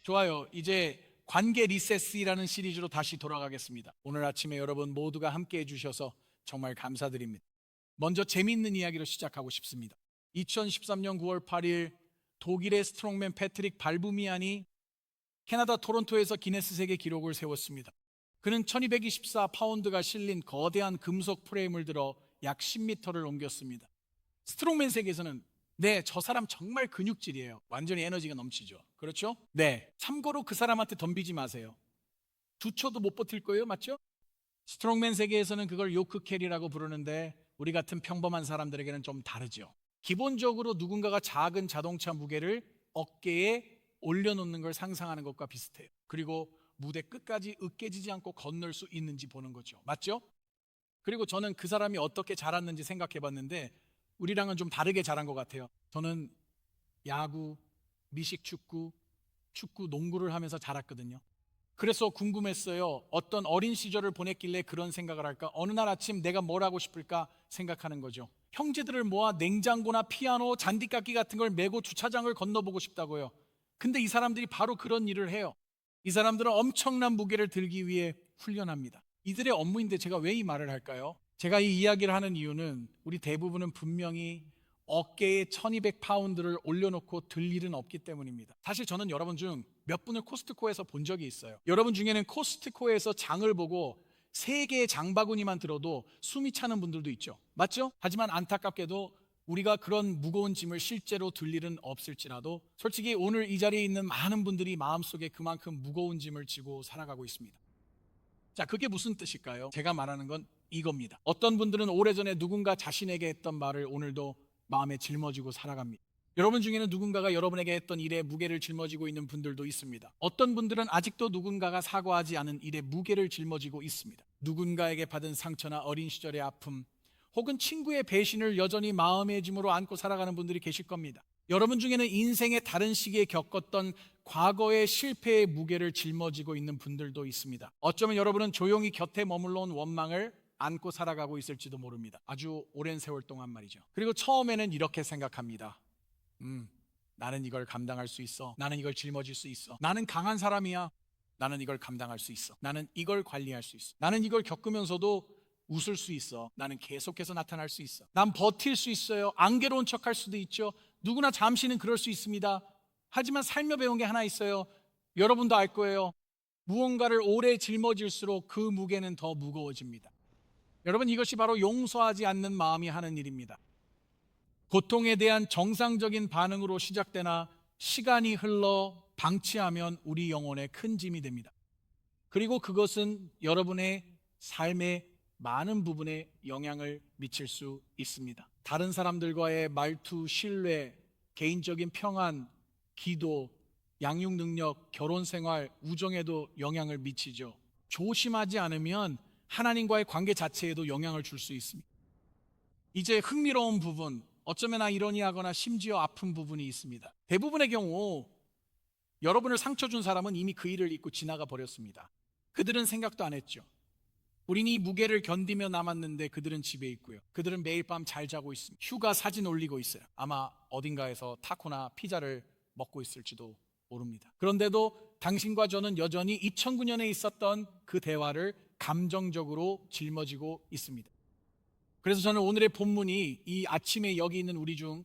좋아요. 이제 관계 리세스라는 시리즈로 다시 돌아가겠습니다. 오늘 아침에 여러분 모두가 함께 해주셔서 정말 감사드립니다. 먼저 재미있는 이야기로 시작하고 싶습니다. 2013년 9월 8일 독일의 스트롱맨 패트릭 발부미안이 캐나다 토론토에서 기네스 세계 기록을 세웠습니다. 그는 1224파운드가 실린 거대한 금속 프레임을 들어 약 10m를 옮겼습니다. 스트롱맨 세계에서는 네, 저 사람 정말 근육질이에요. 완전히 에너지가 넘치죠. 그렇죠? 네. 참고로 그 사람한테 덤비지 마세요. 두 초도 못 버틸 거예요. 맞죠? 스트롱맨 세계에서는 그걸 요크 캐리라고 부르는데 우리 같은 평범한 사람들에게는 좀 다르죠. 기본적으로 누군가가 작은 자동차 무게를 어깨에 올려놓는 걸 상상하는 것과 비슷해요. 그리고 무대 끝까지 으깨지지 않고 건널 수 있는지 보는 거죠. 맞죠? 그리고 저는 그 사람이 어떻게 자랐는지 생각해 봤는데 우리랑은 좀 다르게 자란 것 같아요. 저는 야구, 미식축구, 축구, 농구를 하면서 자랐거든요. 그래서 궁금했어요. 어떤 어린 시절을 보냈길래 그런 생각을 할까? 어느 날 아침 내가 뭘 하고 싶을까 생각하는 거죠. 형제들을 모아 냉장고나 피아노, 잔디깎기 같은 걸 메고 주차장을 건너보고 싶다고요. 근데 이 사람들이 바로 그런 일을 해요. 이 사람들은 엄청난 무게를 들기 위해 훈련합니다. 이들의 업무인데 제가 왜 이 말을 할까요? 제가 이 이야기를 하는 이유는 우리 대부분은 분명히 어깨에 1200파운드를 올려놓고 들 일은 없기 때문입니다. 사실 저는 여러분 중 몇 분을 코스트코에서 본 적이 있어요. 여러분 중에는 코스트코에서 장을 보고 3개의 장바구니만 들어도 숨이 차는 분들도 있죠. 맞죠? 하지만 안타깝게도 우리가 그런 무거운 짐을 실제로 들 일은 없을지라도 솔직히 오늘 이 자리에 있는 많은 분들이 마음속에 그만큼 무거운 짐을 지고 살아가고 있습니다. 자, 그게 무슨 뜻일까요? 제가 말하는 건 이겁니다. 어떤 분들은 오래전에 누군가 자신에게 했던 말을 오늘도 마음에 짊어지고 살아갑니다. 여러분 중에는 누군가가 여러분에게 했던 일에 무게를 짊어지고 있는 분들도 있습니다. 어떤 분들은 아직도 누군가가 사과하지 않은 일에 무게를 짊어지고 있습니다. 누군가에게 받은 상처나 어린 시절의 아픔, 혹은 친구의 배신을 여전히 마음의 짐으로 안고 살아가는 분들이 계실 겁니다. 여러분 중에는 인생의 다른 시기에 겪었던 과거의 실패의 무게를 짊어지고 있는 분들도 있습니다. 어쩌면 여러분은 조용히 곁에 머물러 온 원망을 안고 살아가고 있을지도 모릅니다. 아주 오랜 세월 동안 말이죠. 그리고 처음에는 이렇게 생각합니다. 나는 이걸 감당할 수 있어. 나는 이걸 짊어질 수 있어. 나는 강한 사람이야. 나는 이걸 감당할 수 있어. 나는 이걸 관리할 수 있어. 나는 이걸 겪으면서도 웃을 수 있어. 나는 계속해서 나타날 수 있어. 난 버틸 수 있어요. 안개로운 척할 수도 있죠. 누구나 잠시는 그럴 수 있습니다. 하지만 살며 배운 게 하나 있어요. 여러분도 알 거예요. 무언가를 오래 짊어질수록 그 무게는 더 무거워집니다. 여러분, 이것이 바로 용서하지 않는 마음이 하는 일입니다. 고통에 대한 정상적인 반응으로 시작되나 시간이 흘러 방치하면 우리 영혼에 큰 짐이 됩니다. 그리고 그것은 여러분의 삶의 많은 부분에 영향을 미칠 수 있습니다. 다른 사람들과의 말투, 신뢰, 개인적인 평안, 기도, 양육 능력, 결혼 생활, 우정에도 영향을 미치죠. 조심하지 않으면 하나님과의 관계 자체에도 영향을 줄 수 있습니다. 이제 흥미로운 부분, 어쩌면 아이러니하거나 심지어 아픈 부분이 있습니다. 대부분의 경우 여러분을 상처 준 사람은 이미 그 일을 잊고 지나가 버렸습니다. 그들은 생각도 안 했죠. 우린 이 무게를 견디며 남았는데 그들은 집에 있고요. 그들은 매일 밤 잘 자고 있습니다. 휴가 사진 올리고 있어요. 아마 어딘가에서 타코나 피자를 먹고 있을지도 모릅니다. 그런데도 당신과 저는 여전히 2009년에 있었던 그 대화를 감정적으로 짊어지고 있습니다. 그래서 저는 오늘의 본문이 이 아침에 여기 있는 우리 중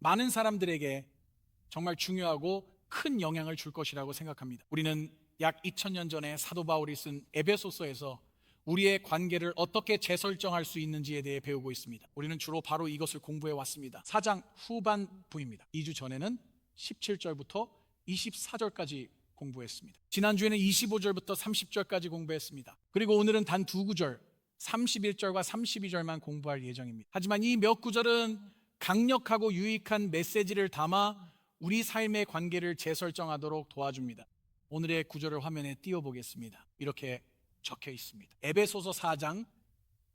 많은 사람들에게 정말 중요하고 큰 영향을 줄 것이라고 생각합니다. 우리는 약 2000년 전에 사도 바울이 쓴 에베소서에서 우리의 관계를 어떻게 재설정할 수 있는지에 대해 배우고 있습니다. 우리는 주로 바로 이것을 공부해 왔습니다. 4장 후반부입니다. 2주 전에는 17절부터 24절까지 공부했습니다. 지난주에는 25절부터 30절까지 공부했습니다. 그리고 오늘은 단 2구절 31절과 32절만 공부할 예정입니다. 하지만 이 몇 구절은 강력하고 유익한 메시지를 담아 우리 삶의 관계를 재설정하도록 도와줍니다. 오늘의 구절을 화면에 띄워보겠습니다. 이렇게 적혀 있습니다. 에베소서 4장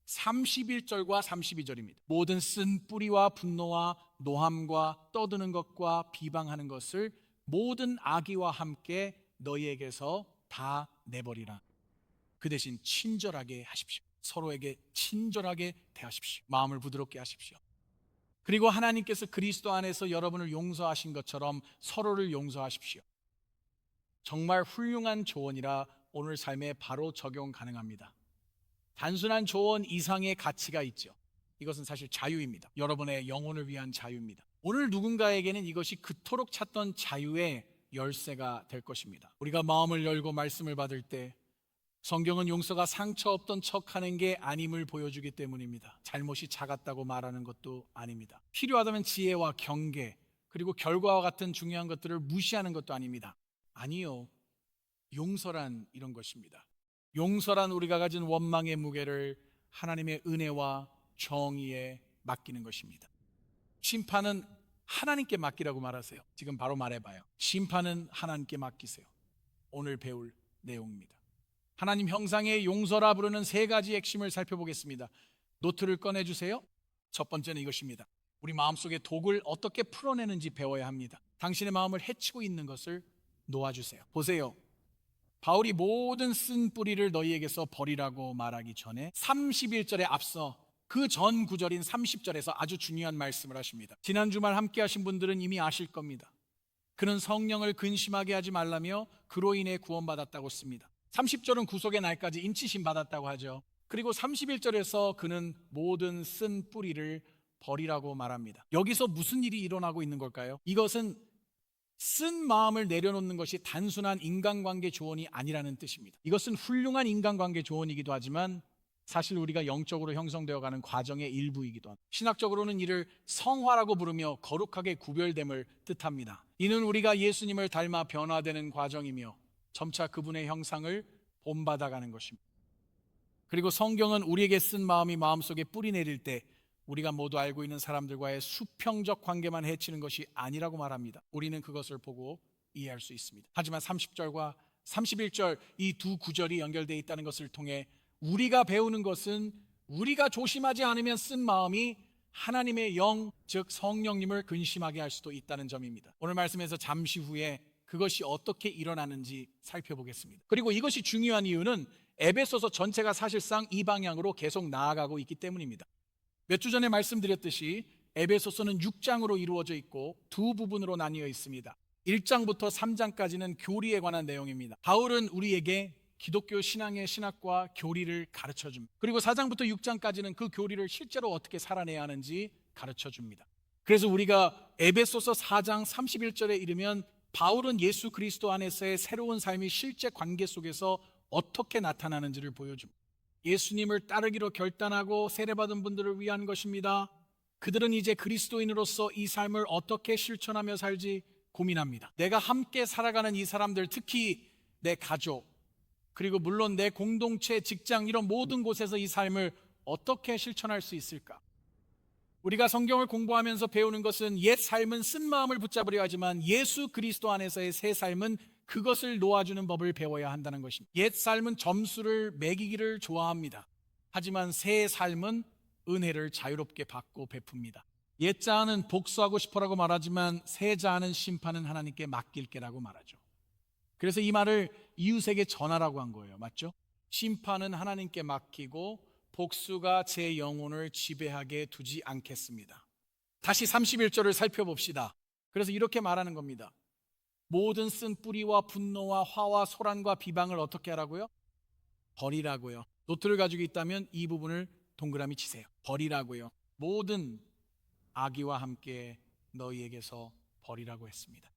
31절과 32절입니다. 모든 쓴 뿌리와 분노와 노함과 떠드는 것과 비방하는 것을 모든 악의와 함께 너희에게서 다 내버리라. 그 대신 친절하게 하십시오. 서로에게 친절하게 대하십시오. 마음을 부드럽게 하십시오. 그리고 하나님께서 그리스도 안에서 여러분을 용서하신 것처럼 서로를 용서하십시오. 정말 훌륭한 조언이라 오늘 삶에 바로 적용 가능합니다. 단순한 조언 이상의 가치가 있죠. 이것은 사실 자유입니다. 여러분의 영혼을 위한 자유입니다. 오늘 누군가에게는 이것이 그토록 찾던 자유의 열쇠가 될 것입니다. 우리가 마음을 열고 말씀을 받을 때 성경은 용서가 상처 없던 척하는 게 아님을 보여주기 때문입니다. 잘못이 작았다고 말하는 것도 아닙니다. 필요하다면 지혜와 경계, 그리고 결과와 같은 중요한 것들을 무시하는 것도 아닙니다. 아니요, 용서란 이런 것입니다. 용서란 우리가 가진 원망의 무게를 하나님의 은혜와 정의에 맡기는 것입니다. 심판은 하나님께 맡기라고 말하세요. 지금 바로 말해봐요. 심판은 하나님께 맡기세요. 오늘 배울 내용입니다. 하나님 형상의 용서라 부르는 세 가지 핵심을 살펴보겠습니다. 노트를 꺼내주세요. 첫 번째는 이것입니다. 우리 마음속의 독을 어떻게 풀어내는지 배워야 합니다. 당신의 마음을 해치고 있는 것을 놓아주세요. 보세요. 바울이 모든 쓴 뿌리를 너희에게서 버리라고 말하기 전에 31절에 앞서 그 전 구절인 30절에서 아주 중요한 말씀을 하십니다. 지난 주말 함께 하신 분들은 이미 아실 겁니다. 그는 성령을 근심하게 하지 말라며 그로 인해 구원받았다고 씁니다. 30절은 구속의 날까지 인치심 받았다고 하죠. 그리고 31절에서 그는 모든 쓴 뿌리를 버리라고 말합니다. 여기서 무슨 일이 일어나고 있는 걸까요? 이것은 쓴 마음을 내려놓는 것이 단순한 인간관계 조언이 아니라는 뜻입니다. 이것은 훌륭한 인간관계 조언이기도 하지만 사실 우리가 영적으로 형성되어가는 과정의 일부이기도 합니다. 신학적으로는 이를 성화라고 부르며 거룩하게 구별됨을 뜻합니다. 이는 우리가 예수님을 닮아 변화되는 과정이며 점차 그분의 형상을 본받아가는 것입니다. 그리고 성경은 우리에게 쓴 마음이 마음속에 뿌리 내릴 때 우리가 모두 알고 있는 사람들과의 수평적 관계만 해치는 것이 아니라고 말합니다. 우리는 그것을 보고 이해할 수 있습니다. 하지만 30절과 31절 이 두 구절이 연결되어 있다는 것을 통해 우리가 배우는 것은 우리가 조심하지 않으면 쓴 마음이 하나님의 영, 즉 성령님을 근심하게 할 수도 있다는 점입니다. 오늘 말씀에서 잠시 후에 그것이 어떻게 일어나는지 살펴보겠습니다. 그리고 이것이 중요한 이유는 에베소서 전체가 사실상 이 방향으로 계속 나아가고 있기 때문입니다. 몇 주 전에 말씀드렸듯이 에베소서는 6장으로 이루어져 있고 두 부분으로 나뉘어 있습니다. 1장부터 3장까지는 교리에 관한 내용입니다. 바울은 우리에게 기독교 신앙의 신학과 교리를 가르쳐줍니다. 그리고 4장부터 6장까지는 그 교리를 실제로 어떻게 살아내야 하는지 가르쳐줍니다. 그래서 우리가 에베소서 4장 31절에 이르면 바울은 예수 그리스도 안에서의 새로운 삶이 실제 관계 속에서 어떻게 나타나는지를 보여줍니다. 예수님을 따르기로 결단하고 세례받은 분들을 위한 것입니다. 그들은 이제 그리스도인으로서 이 삶을 어떻게 실천하며 살지 고민합니다. 내가 함께 살아가는 이 사람들, 특히 내 가족, 그리고 물론 내 공동체, 직장 이런 모든 곳에서 이 삶을 어떻게 실천할 수 있을까? 우리가 성경을 공부하면서 배우는 것은 옛 삶은 쓴 마음을 붙잡으려 하지만 예수 그리스도 안에서의 새 삶은 그것을 놓아주는 법을 배워야 한다는 것입니다. 옛 삶은 점수를 매기기를 좋아합니다. 하지만 새 삶은 은혜를 자유롭게 받고 베풉니다. 옛 자아는 복수하고 싶어라고 말하지만 새 자아는 심판은 하나님께 맡길게라고 말하죠. 그래서 이 말을 이웃에게 전하라고 한 거예요. 맞죠? 심판은 하나님께 맡기고 복수가 제 영혼을 지배하게 두지 않겠습니다. 다시 31절을 살펴봅시다. 그래서 이렇게 말하는 겁니다. 모든 쓴 뿌리와 분노와 화와 소란과 비방을 어떻게 하라고요? 버리라고요. 노트를 가지고 있다면 이 부분을 동그라미 치세요. 버리라고요. 모든 악의와 함께 너희에게서 버리라고 했습니다.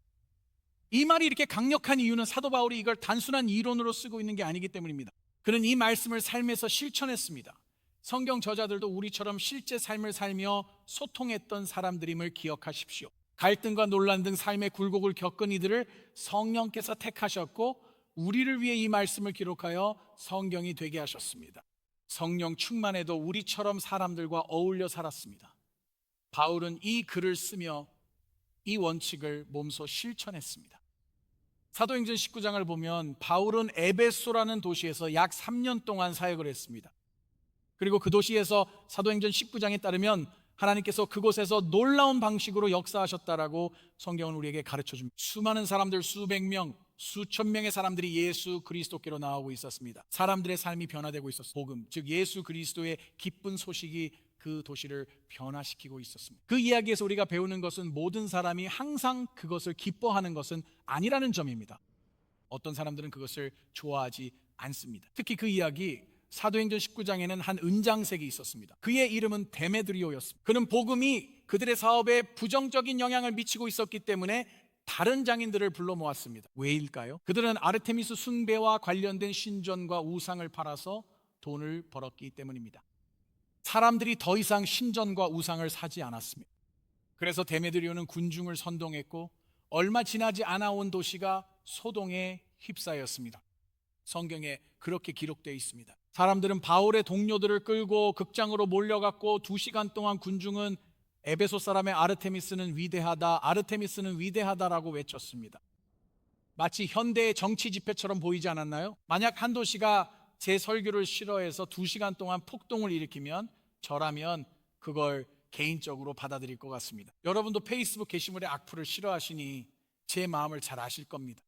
이 말이 이렇게 강력한 이유는 사도 바울이 이걸 단순한 이론으로 쓰고 있는 게 아니기 때문입니다. 그는 이 말씀을 삶에서 실천했습니다. 성경 저자들도 우리처럼 실제 삶을 살며 소통했던 사람들임을 기억하십시오. 갈등과 논란 등 삶의 굴곡을 겪은 이들을 성령께서 택하셨고 우리를 위해 이 말씀을 기록하여 성경이 되게 하셨습니다. 성령 충만해도 우리처럼 사람들과 어울려 살았습니다. 바울은 이 글을 쓰며 이 원칙을 몸소 실천했습니다. 사도행전 19장을 보면 바울은 에베소라는 도시에서 약 3년 동안 사역을 했습니다. 그리고 그 도시에서 사도행전 19장에 따르면 하나님께서 그곳에서 놀라운 방식으로 역사하셨다라고 성경은 우리에게 가르쳐줍니다. 수많은 사람들, 수백 명, 수천 명의 사람들이 예수 그리스도께로 나오고 있었습니다. 사람들의 삶이 변화되고 있었습니다. 복음, 즉 예수 그리스도의 기쁜 소식이 그 도시를 변화시키고 있었습니다. 그 이야기에서 우리가 배우는 것은 모든 사람이 항상 그것을 기뻐하는 것은 아니라는 점입니다. 어떤 사람들은 그것을 좋아하지 않습니다. 특히 그 이야기 사도행전 19장에는 한 은장색이 있었습니다. 그의 이름은 데메드리오였습니다. 그는 복음이 그들의 사업에 부정적인 영향을 미치고 있었기 때문에 다른 장인들을 불러 모았습니다. 왜일까요? 그들은 아르테미스 숭배와 관련된 신전과 우상을 팔아서 돈을 벌었기 때문입니다. 사람들이 더 이상 신전과 우상을 사지 않았습니다. 그래서 데메드리오는 군중을 선동했고 얼마 지나지 않아 온 도시가 소동에 휩싸였습니다. 성경에 그렇게 기록되어 있습니다. 사람들은 바울의 동료들을 끌고 극장으로 몰려갔고 2시간 동안 군중은 에베소 사람의 아르테미스는 위대하다, 아르테미스는 위대하다라고 외쳤습니다. 마치 현대의 정치 집회처럼 보이지 않았나요? 만약 한 도시가 제 설교를 싫어해서 2시간 동안 폭동을 일으키면 저라면 그걸 개인적으로 받아들일 것 같습니다. 여러분도 페이스북 게시물의 악플을 싫어하시니 제 마음을 잘 아실 겁니다.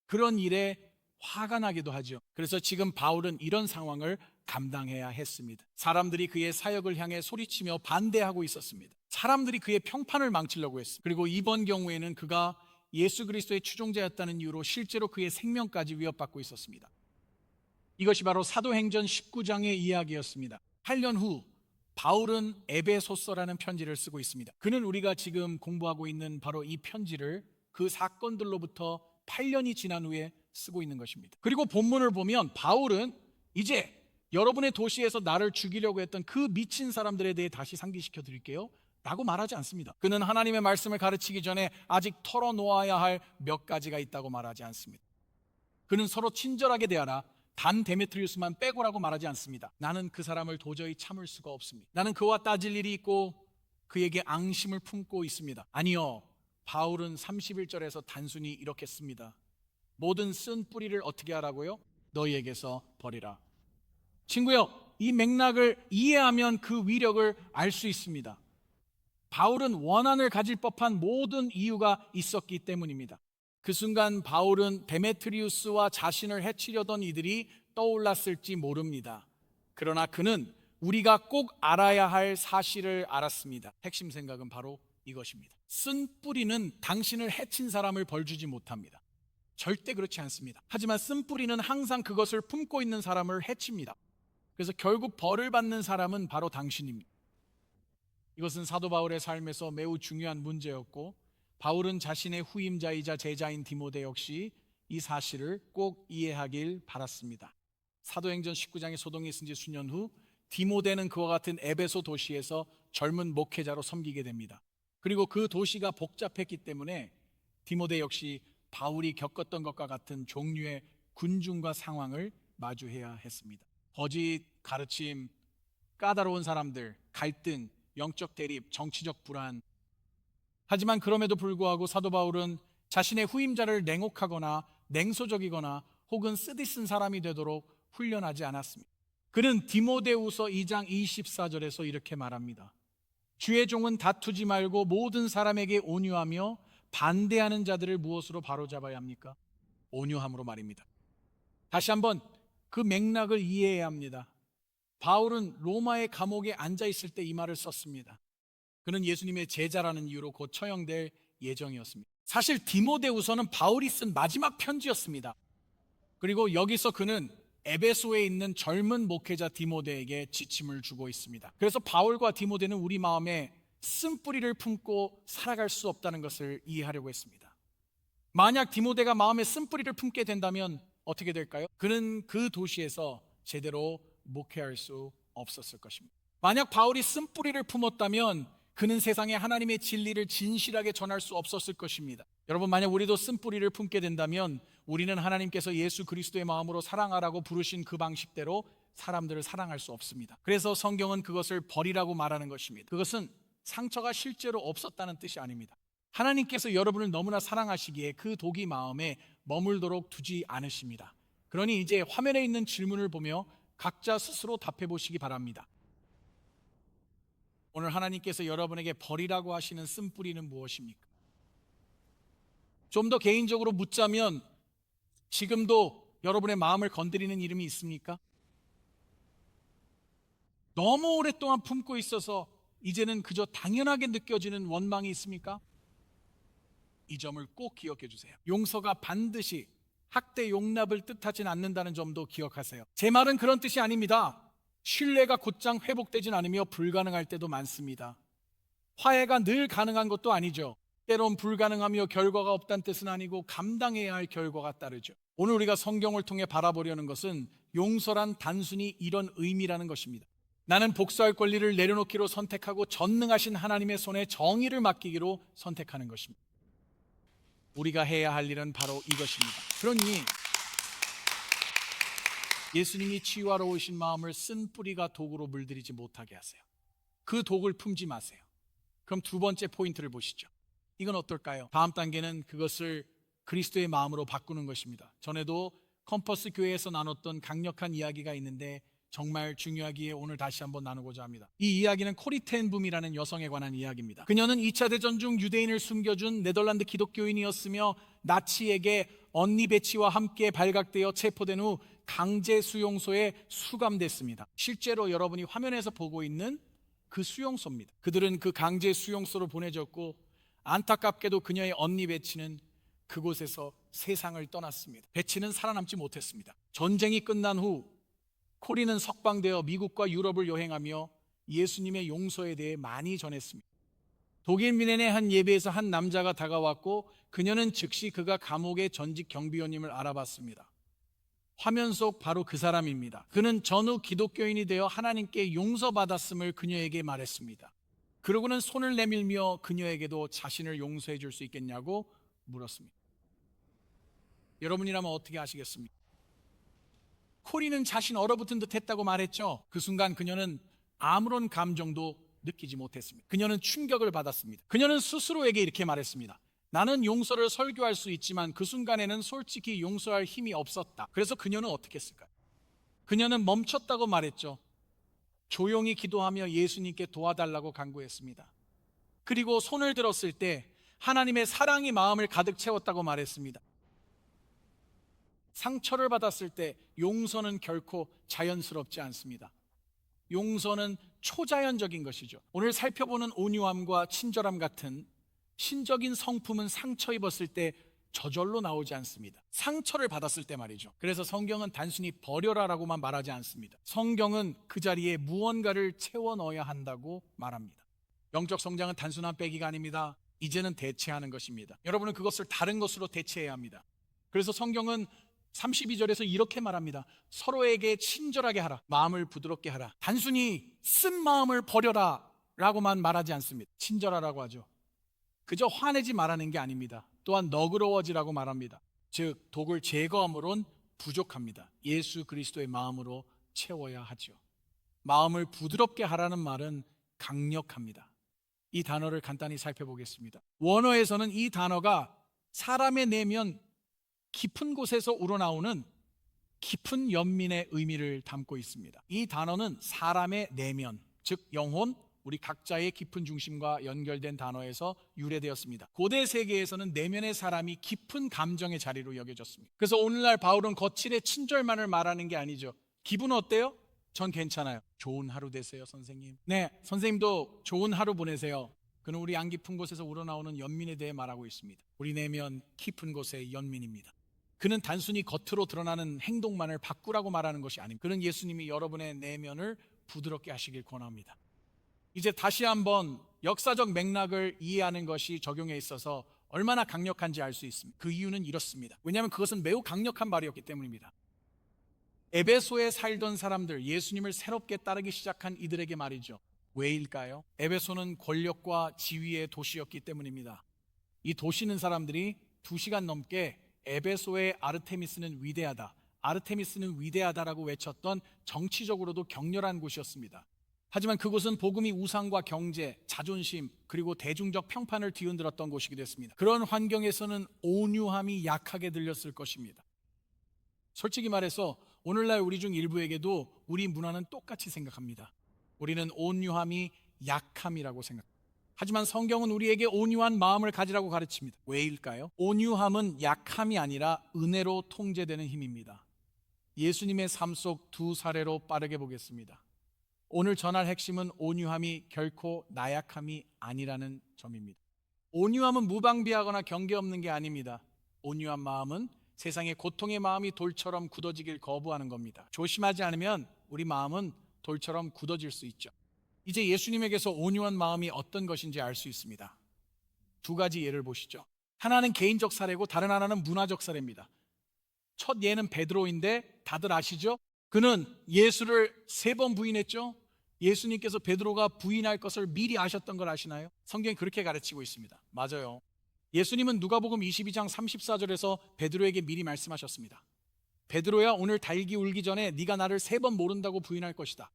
그런 일에 화가 나기도 하죠. 그래서 지금 바울은 이런 상황을 감당해야 했습니다. 사람들이 그의 사역을 향해 소리치며 반대하고 있었습니다. 사람들이 그의 평판을 망치려고 했습니다. 그리고 이번 경우에는 그가 예수 그리스도의 추종자였다는 이유로 실제로 그의 생명까지 위협받고 있었습니다. 이것이 바로 사도행전 19장의 이야기였습니다. 8년 후 바울은 에베소서라는 편지를 쓰고 있습니다. 그는 우리가 지금 공부하고 있는 바로 이 편지를 그 사건들로부터 8년이 지난 후에 쓰고 있는 것입니다. 그리고 본문을 보면 바울은 이제 여러분의 도시에서 나를 죽이려고 했던 그 미친 사람들에 대해 다시 상기시켜 드릴게요 라고 말하지 않습니다. 그는 하나님의 말씀을 가르치기 전에 아직 털어놓아야 할 몇 가지가 있다고 말하지 않습니다. 그는 서로 친절하게 대하라, 단 데메트리우스만 빼고라고 말하지 않습니다. 나는 그 사람을 도저히 참을 수가 없습니다. 나는 그와 따질 일이 있고 그에게 앙심을 품고 있습니다. 아니요, 바울은 31절에서 단순히 이렇게 씁니다. 모든 쓴 뿌리를 어떻게 하라고요? 너희에게서 버리라. 친구요, 이 맥락을 이해하면 그 위력을 알 수 있습니다. 바울은 원한을 가질 법한 모든 이유가 있었기 때문입니다. 그 순간 바울은 데메트리우스와 자신을 해치려던 이들이 떠올랐을지 모릅니다. 그러나 그는 우리가 꼭 알아야 할 사실을 알았습니다. 핵심 생각은 바로 이것입니다. 쓴 뿌리는 당신을 해친 사람을 벌주지 못합니다. 절대 그렇지 않습니다. 하지만 쓴 뿌리는 항상 그것을 품고 있는 사람을 해칩니다. 그래서 결국 벌을 받는 사람은 바로 당신입니다. 이것은 사도 바울의 삶에서 매우 중요한 문제였고 바울은 자신의 후임자이자 제자인 디모데 역시 이 사실을 꼭 이해하길 바랐습니다. 사도행전 19장의 소동이 있은 지 수년 후 디모데는 그와 같은 에베소 도시에서 젊은 목회자로 섬기게 됩니다. 그리고 그 도시가 복잡했기 때문에 디모데 역시 바울이 겪었던 것과 같은 종류의 군중과 상황을 마주해야 했습니다. 거짓 가르침, 까다로운 사람들, 갈등, 영적 대립, 정치적 불안. 하지만 그럼에도 불구하고 사도 바울은 자신의 후임자를 냉혹하거나 냉소적이거나 혹은 쓰디쓴 사람이 되도록 훈련하지 않았습니다. 그는 디모데후서 2장 24절에서 이렇게 말합니다. 주의 종은 다투지 말고 모든 사람에게 온유하며 반대하는 자들을 무엇으로 바로잡아야 합니까? 온유함으로 말입니다. 다시 한번 그 맥락을 이해해야 합니다. 바울은 로마의 감옥에 앉아 있을 때 이 말을 썼습니다. 그는 예수님의 제자라는 이유로 곧 처형될 예정이었습니다. 사실 디모데후서는 바울이 쓴 마지막 편지였습니다. 그리고 여기서 그는 에베소에 있는 젊은 목회자 디모데에게 지침을 주고 있습니다. 그래서 바울과 디모데는 우리 마음에 쓴뿌리를 품고 살아갈 수 없다는 것을 이해하려고 했습니다. 만약 디모데가 마음에 쓴뿌리를 품게 된다면 어떻게 될까요? 그는 그 도시에서 제대로 목회할 수 없었을 것입니다. 만약 바울이 쓴뿌리를 품었다면 그는 세상에 하나님의 진리를 진실하게 전할 수 없었을 것입니다. 여러분, 만약 우리도 쓴뿌리를 품게 된다면 우리는 하나님께서 예수 그리스도의 마음으로 사랑하라고 부르신 그 방식대로 사람들을 사랑할 수 없습니다. 그래서 성경은 그것을 버리라고 말하는 것입니다. 그것은 상처가 실제로 없었다는 뜻이 아닙니다. 하나님께서 여러분을 너무나 사랑하시기에 그 독이 마음에 머물도록 두지 않으십니다. 그러니 이제 화면에 있는 질문을 보며 각자 스스로 답해 보시기 바랍니다. 오늘 하나님께서 여러분에게 버리라고 하시는 쓴뿌리는 무엇입니까? 좀 더 개인적으로 묻자면 지금도 여러분의 마음을 건드리는 이름이 있습니까? 너무 오랫동안 품고 있어서 이제는 그저 당연하게 느껴지는 원망이 있습니까? 이 점을 꼭 기억해 주세요. 용서가 반드시 학대 용납을 뜻하진 않는다는 점도 기억하세요. 제 말은 그런 뜻이 아닙니다. 신뢰가 곧장 회복되진 않으며 불가능할 때도 많습니다. 화해가 늘 가능한 것도 아니죠. 때론 불가능하며 결과가 없다는 뜻은 아니고 감당해야 할 결과가 따르죠. 오늘 우리가 성경을 통해 바라보려는 것은 용서란 단순히 이런 의미라는 것입니다. 나는 복수할 권리를 내려놓기로 선택하고 전능하신 하나님의 손에 정의를 맡기기로 선택하는 것입니다. 우리가 해야 할 일은 바로 이것입니다. 그러니 예수님이 치유하러오신 마음을 쓴 뿌리가 독으로 물들이지 못하게 하세요. 그 독을 품지 마세요. 그럼 두 번째 포인트를 보시죠. 이건 어떨까요? 다음 단계는 그것을 그리스도의 마음으로 바꾸는 것입니다. 전에도 컴퍼스 교회에서 나눴던 강력한 이야기가 있는데 정말 중요하기에 오늘 다시 한번 나누고자 합니다. 이 이야기는 코리 텐 붐이라는 여성에 관한 이야기입니다. 그녀는 2차 대전 중 유대인을 숨겨준 네덜란드 기독교인이었으며 나치에게 언니 베치와 함께 발각되어 체포된 후 강제 수용소에 수감됐습니다. 실제로 여러분이 화면에서 보고 있는 그 수용소입니다. 그들은 그 강제 수용소로 보내졌고 안타깝게도 그녀의 언니 베치는 그곳에서 세상을 떠났습니다. 베치는 살아남지 못했습니다. 전쟁이 끝난 후 코리는 석방되어 미국과 유럽을 여행하며 예수님의 용서에 대해 많이 전했습니다. 독일 뮌헨의 한 예배에서 한 남자가 다가왔고 그녀는 즉시 그가 감옥의 전직 경비원임을 알아봤습니다. 화면 속 바로 그 사람입니다. 그는 전후 기독교인이 되어 하나님께 용서받았음을 그녀에게 말했습니다. 그러고는 손을 내밀며 그녀에게도 자신을 용서해 줄 수 있겠냐고 물었습니다. 여러분이라면 어떻게 하시겠습니까? 코리는 자신 얼어붙은 듯 했다고 말했죠. 그 순간 그녀는 아무런 감정도 느끼지 못했습니다. 그녀는 충격을 받았습니다. 그녀는 스스로에게 이렇게 말했습니다. 나는 용서를 설교할 수 있지만 그 순간에는 솔직히 용서할 힘이 없었다. 그래서 그녀는 어떻게 했을까요? 그녀는 멈췄다고 말했죠. 조용히 기도하며 예수님께 도와달라고 간구했습니다. 그리고 손을 들었을 때 하나님의 사랑이 마음을 가득 채웠다고 말했습니다. 상처를 받았을 때 용서는 결코 자연스럽지 않습니다. 용서는 초자연적인 것이죠. 오늘 살펴보는 온유함과 친절함 같은 신적인 성품은 상처 입었을 때 저절로 나오지 않습니다. 상처를 받았을 때 말이죠. 그래서 성경은 단순히 버려라라고만 말하지 않습니다. 성경은 그 자리에 무언가를 채워 넣어야 한다고 말합니다. 영적 성장은 단순한 빼기가 아닙니다. 이제는 대체하는 것입니다. 여러분은 그것을 다른 것으로 대체해야 합니다. 그래서 성경은 32절에서 이렇게 말합니다. 서로에게 친절하게 하라. 마음을 부드럽게 하라. 단순히 쓴 마음을 버려라 라고만 말하지 않습니다. 친절하라고 하죠. 그저 화내지 말라는 게 아닙니다. 또한 너그러워지라고 말합니다. 즉 독을 제거함으론 부족합니다. 예수 그리스도의 마음으로 채워야 하죠. 마음을 부드럽게 하라는 말은 강력합니다. 이 단어를 간단히 살펴보겠습니다. 원어에서는 이 단어가 사람의 내면 깊은 곳에서 우러나오는 깊은 연민의 의미를 담고 있습니다. 이 단어는 사람의 내면, 즉 영혼, 우리 각자의 깊은 중심과 연결된 단어에서 유래되었습니다. 고대 세계에서는 내면의 사람이 깊은 감정의 자리로 여겨졌습니다. 그래서 오늘날 바울은 거칠의 친절만을 말하는 게 아니죠. 기분 어때요? 전 괜찮아요. 좋은 하루 되세요, 선생님. 네, 선생님도 좋은 하루 보내세요. 그는 우리 안 깊은 곳에서 우러나오는 연민에 대해 말하고 있습니다. 우리 내면 깊은 곳의 연민입니다. 그는 단순히 겉으로 드러나는 행동만을 바꾸라고 말하는 것이 아닙니다. 그는 예수님이 여러분의 내면을 부드럽게 하시길 권합니다. 이제 다시 한번 역사적 맥락을 이해하는 것이 적용에 있어서 얼마나 강력한지 알 수 있습니다. 그 이유는 이렇습니다. 왜냐하면 그것은 매우 강력한 말이었기 때문입니다. 에베소에 살던 사람들, 예수님을 새롭게 따르기 시작한 이들에게 말이죠. 왜일까요? 에베소는 권력과 지위의 도시였기 때문입니다. 이 도시는 사람들이 2시간 넘게 에베소의 아르테미스는 위대하다, 아르테미스는 위대하다라고 외쳤던 정치적으로도 격렬한 곳이었습니다. 하지만 그곳은 복음이 우상과 경제, 자존심, 그리고 대중적 평판을 뒤흔들었던 곳이기도 했습니다. 그런 환경에서는 온유함이 약하게 들렸을 것입니다. 솔직히 말해서 오늘날 우리 중 일부에게도 우리 문화는 똑같이 생각합니다. 우리는 온유함이 약함이라고 생각합니다. 하지만 성경은 우리에게 온유한 마음을 가지라고 가르칩니다. 왜일까요? 온유함은 약함이 아니라 은혜로 통제되는 힘입니다. 예수님의 삶 속 2사례로 빠르게 보겠습니다. 오늘 전할 핵심은 온유함이 결코 나약함이 아니라는 점입니다. 온유함은 무방비하거나 경계 없는 게 아닙니다. 온유한 마음은 세상의 고통의 마음이 돌처럼 굳어지길 거부하는 겁니다. 조심하지 않으면 우리 마음은 돌처럼 굳어질 수 있죠. 이제 예수님에게서 온유한 마음이 어떤 것인지 알 수 있습니다. 두 가지 예를 보시죠. 하나는 개인적 사례고 다른 하나는 문화적 사례입니다. 첫 예는 베드로인데 다들 아시죠? 그는 예수를 3번 부인했죠. 예수님께서 베드로가 부인할 것을 미리 아셨던 걸 아시나요? 성경이 그렇게 가르치고 있습니다. 맞아요. 예수님은 누가복음 22장 34절에서 베드로에게 미리 말씀하셨습니다. 베드로야, 오늘 달기 울기 전에 네가 나를 3번 모른다고 부인할 것이다.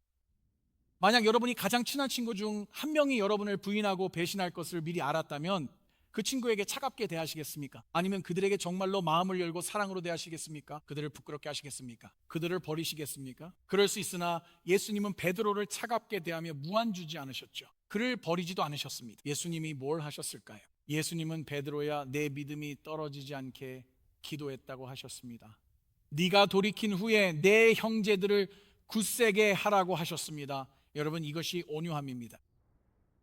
만약 여러분이 가장 친한 친구 중 한 명이 여러분을 부인하고 배신할 것을 미리 알았다면 그 친구에게 차갑게 대하시겠습니까? 아니면 그들에게 정말로 마음을 열고 사랑으로 대하시겠습니까? 그들을 부끄럽게 하시겠습니까? 그들을 버리시겠습니까? 그럴 수 있으나 예수님은 베드로를 차갑게 대하며 무안주지 않으셨죠. 그를 버리지도 않으셨습니다. 예수님이 뭘 하셨을까요? 예수님은 베드로야, 내 믿음이 떨어지지 않게 기도했다고 하셨습니다. 네가 돌이킨 후에 내 형제들을 굳세게 하라고 하셨습니다. 여러분, 이것이 온유함입니다.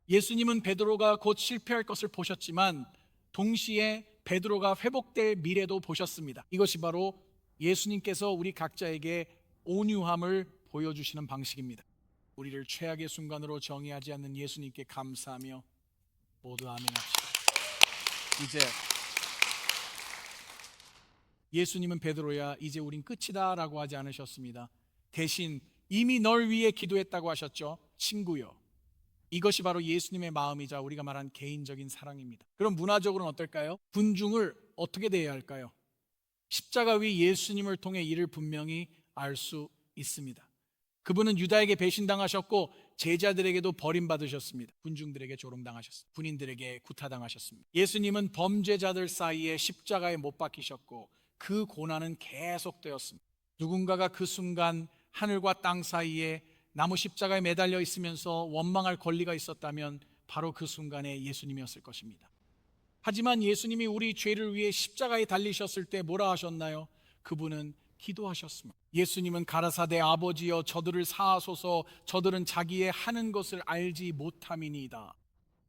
예수님은 베드로가 곧 실패할 것을 보셨지만 동시에 베드로가 회복될 미래도 보셨습니다. 이것이 바로 예수님께서 우리 각자에게 온유함을 보여주시는 방식입니다. 우리를 최악의 순간으로 정의하지 않는 예수님께 감사하며 모두 아멘합시다. 이제 예수님은 베드로야, 이제 우린 끝이다 라고 하지 않으셨습니다. 대신 이미 널 위해 기도했다고 하셨죠. 친구요. 이것이 바로 예수님의 마음이자 우리가 말한 개인적인 사랑입니다. 그럼 문화적으로는 어떨까요? 군중을 어떻게 대해야 할까요? 십자가 위 예수님을 통해 이를 분명히 알 수 있습니다. 그분은 유다에게 배신당하셨고 제자들에게도 버림받으셨습니다. 군중들에게 조롱당하셨습니다. 군인들에게 구타당하셨습니다. 예수님은 범죄자들 사이에 십자가에 못 박히셨고 그 고난은 계속되었습니다. 누군가가 그 순간 하늘과 땅 사이에 나무 십자가에 매달려 있으면서 원망할 권리가 있었다면 바로 그 순간에 예수님이었을 것입니다. 하지만 예수님이 우리 죄를 위해 십자가에 달리셨을 때 뭐라 하셨나요? 그분은 기도하셨습니다. 예수님은 가라사대 아버지여 저들을 사하소서 저들은 자기의 하는 것을 알지 못함이니이다.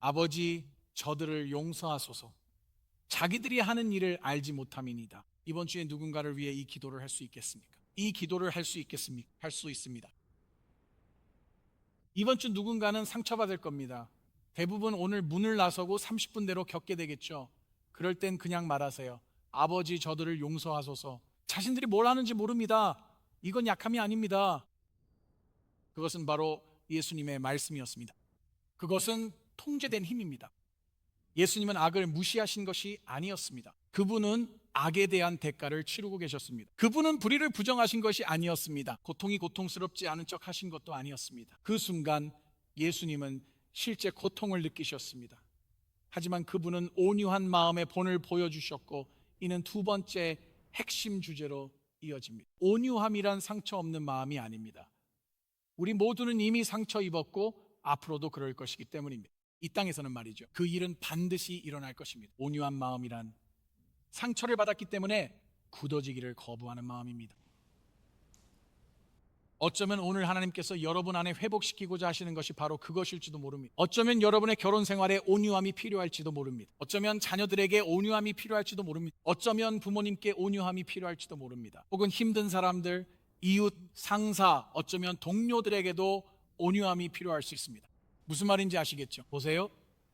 아버지 저들을 용서하소서 자기들이 하는 일을 알지 못함이니이다. 이번 주에 누군가를 위해 이 기도를 할 수 있겠습니까? 이 기도를 할 수 있겠습니까? 할 수 있습니다. 이번 주 누군가는 상처받을 겁니다. 대부분 오늘 문을 나서고 30분 내로 겪게 되겠죠. 그럴 땐 그냥 말하세요. 아버지 저들을 용서하소서. 자신들이 뭘 하는지 모릅니다. 이건 약함이 아닙니다. 그것은 바로 예수님의 말씀이었습니다. 그것은 통제된 힘입니다. 예수님은 악을 무시하신 것이 아니었습니다. 그분은 악에 대한 대가를 치르고 계셨습니다. 그분은 불의를 부정하신 것이 아니었습니다. 고통이 고통스럽지 않은 척 하신 것도 아니었습니다. 그 순간 예수님은 실제 고통을 느끼셨습니다. 하지만 그분은 온유한 마음의 본을 보여주셨고 이는 두 번째 핵심 주제로 이어집니다. 온유함이란 상처 없는 마음이 아닙니다. 우리 모두는 이미 상처 입었고 앞으로도 그럴 것이기 때문입니다. 이 땅에서는 말이죠. 그 일은 반드시 일어날 것입니다. 온유한 마음이란 상처를 받았기 때문에 굳어지기를 거부하는 마음입니다. 어쩌면 오늘 하나님께서 여러분 안에 회복시키고자 하시는 것이 바로 그것일지도 모릅니다. 어쩌면 여러분의 결혼 생활에 온유함이 필요할지도 모릅니다. 어쩌면 자녀들에게 온유함이 필요할지도 모릅니다. 어쩌면 부모님께 온유함이 필요할지도 모릅니다. 혹은 힘든 사람들, 이웃, 상사, 어쩌면 동료들에게도 온유함이 필요할 수 있습니다. 무슨 말인지 아시겠죠? 보세요.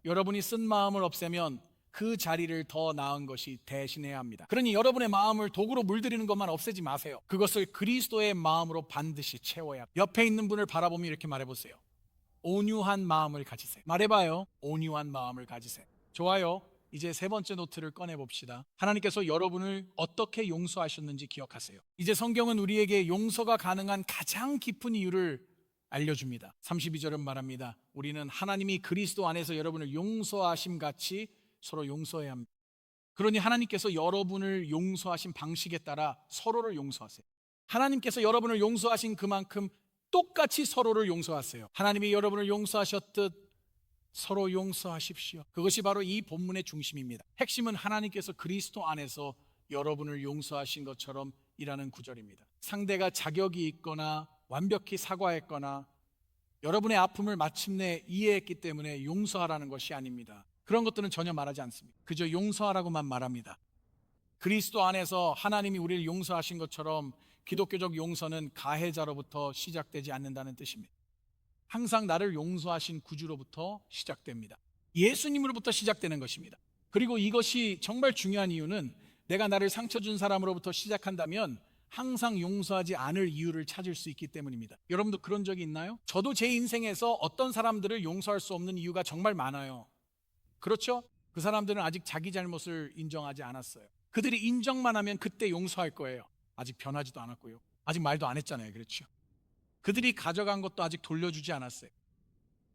여러분이 쓴 마음을 없애면 그 자리를 더 나은 것이 대신해야 합니다. 그러니 여러분의 마음을 도구로 물들이는 것만 없애지 마세요. 그것을 그리스도의 마음으로 반드시 채워야 합니다. 옆에 있는 분을 바라보며 이렇게 말해보세요. 온유한 마음을 가지세요. 말해봐요. 온유한 마음을 가지세요. 좋아요. 이제 세 번째 노트를 꺼내봅시다. 하나님께서 여러분을 어떻게 용서하셨는지 기억하세요. 이제 성경은 우리에게 용서가 가능한 가장 깊은 이유를 알려줍니다. 32절은 말합니다. 우리는 하나님이 그리스도 안에서 여러분을 용서하심 같이 서로 용서해야 합니다. 그러니 하나님께서 여러분을 용서하신 방식에 따라 서로를 용서하세요. 하나님께서 여러분을 용서하신 그만큼 똑같이 서로를 용서하세요. 하나님이 여러분을 용서하셨듯 서로 용서하십시오. 그것이 바로 이 본문의 중심입니다. 핵심은 하나님께서 그리스도 안에서 여러분을 용서하신 것처럼 이라는 구절입니다. 상대가 자격이 있거나 완벽히 사과했거나 여러분의 아픔을 마침내 이해했기 때문에 용서하라는 것이 아닙니다. 그런 것들은 전혀 말하지 않습니다. 그저 용서하라고만 말합니다. 그리스도 안에서 하나님이 우리를 용서하신 것처럼 기독교적 용서는 가해자로부터 시작되지 않는다는 뜻입니다. 항상 나를 용서하신 구주로부터 시작됩니다. 예수님으로부터 시작되는 것입니다. 그리고 이것이 정말 중요한 이유는 내가 나를 상처 준 사람으로부터 시작한다면 항상 용서하지 않을 이유를 찾을 수 있기 때문입니다. 여러분도 그런 적이 있나요? 저도 제 인생에서 어떤 사람들을 용서할 수 없는 이유가 정말 많아요. 그렇죠? 그 사람들은 아직 자기 잘못을 인정하지 않았어요. 그들이 인정만 하면 그때 용서할 거예요. 아직 변하지도 않았고요. 아직 말도 안 했잖아요. 그렇죠? 그들이 가져간 것도 아직 돌려주지 않았어요.